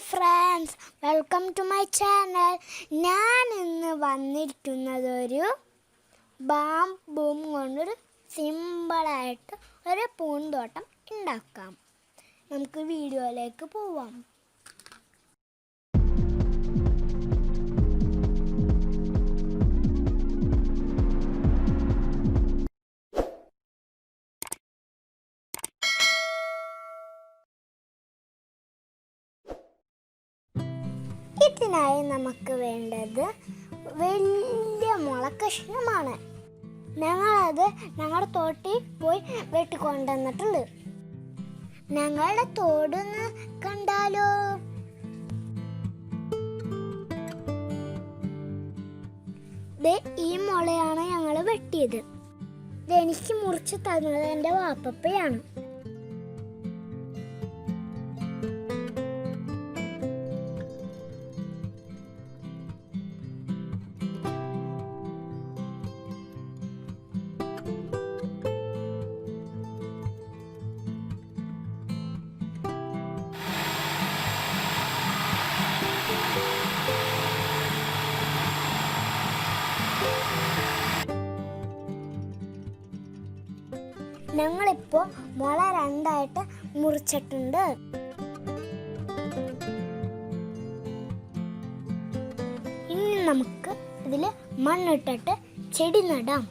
Friends, welcome to my channel. ഞാൻ ഇന്ന് വന്നിരിക്കുന്നത് ഒരു ബാമ്പും കൊണ്ടൊരു സിമ്പിളായിട്ട് ഒരു പൂന്തോട്ടം ഉണ്ടാക്കാം. നമുക്ക് വീഡിയോയിലേക്ക് പോവാം. ഇതിനായി നമുക്ക് വേണ്ടത് വലിയ മുളക്കഷ്ണമാണ്. ഞങ്ങളത് ഞങ്ങളുടെ തോട്ടിൽ പോയി വെട്ടിക്കൊണ്ടുവന്നിട്ടുണ്ട്. ഞങ്ങളുടെ തോടൊന്ന് കണ്ടാലോ? ഈ മുളയാണ് ഞങ്ങൾ വെട്ടിയത്. ഇതെനിക്ക് മുറിച്ച് തന്നത് എൻ്റെ വാപ്പപ്പയാണ്. ഞങ്ങളിപ്പോൾ മുള രണ്ടായിട്ട് മുറിച്ചിട്ടുണ്ട്. ഇനി നമുക്ക് ഇതിൽ മണ്ണിട്ടിട്ട് ചെടി നടാം.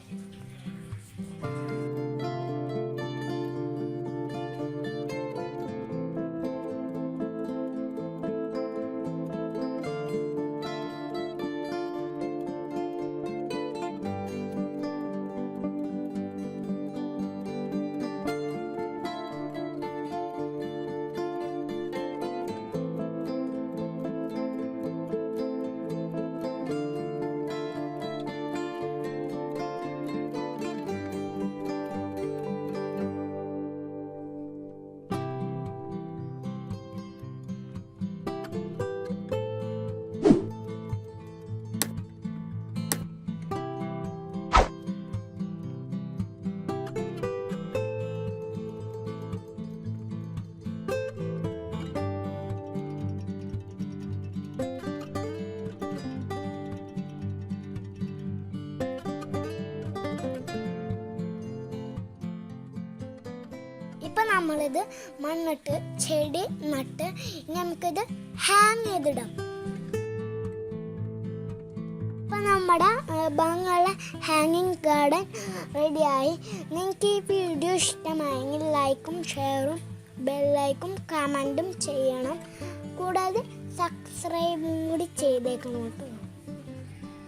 ഇപ്പം നമ്മളിത് മണ്ണിട്ട് ചെടി നട്ട് നമുക്കിത് ഹാങ് ചെയ്തിടാം. ഇപ്പം നമ്മുടെ ഭംഗിയുള്ള ഹാങ്ങിങ് ഗാർഡൻ റെഡിയായി. നിങ്ങൾക്ക് ഈ വീഡിയോ ഇഷ്ടമായെങ്കിൽ ലൈക്കും ഷെയറും ബെല്ലൈക്കും കമൻറ്റും ചെയ്യണം. കൂടാതെ സബ്സ്ക്രൈബും കൂടി ചെയ്തേക്കണം കേട്ടോ.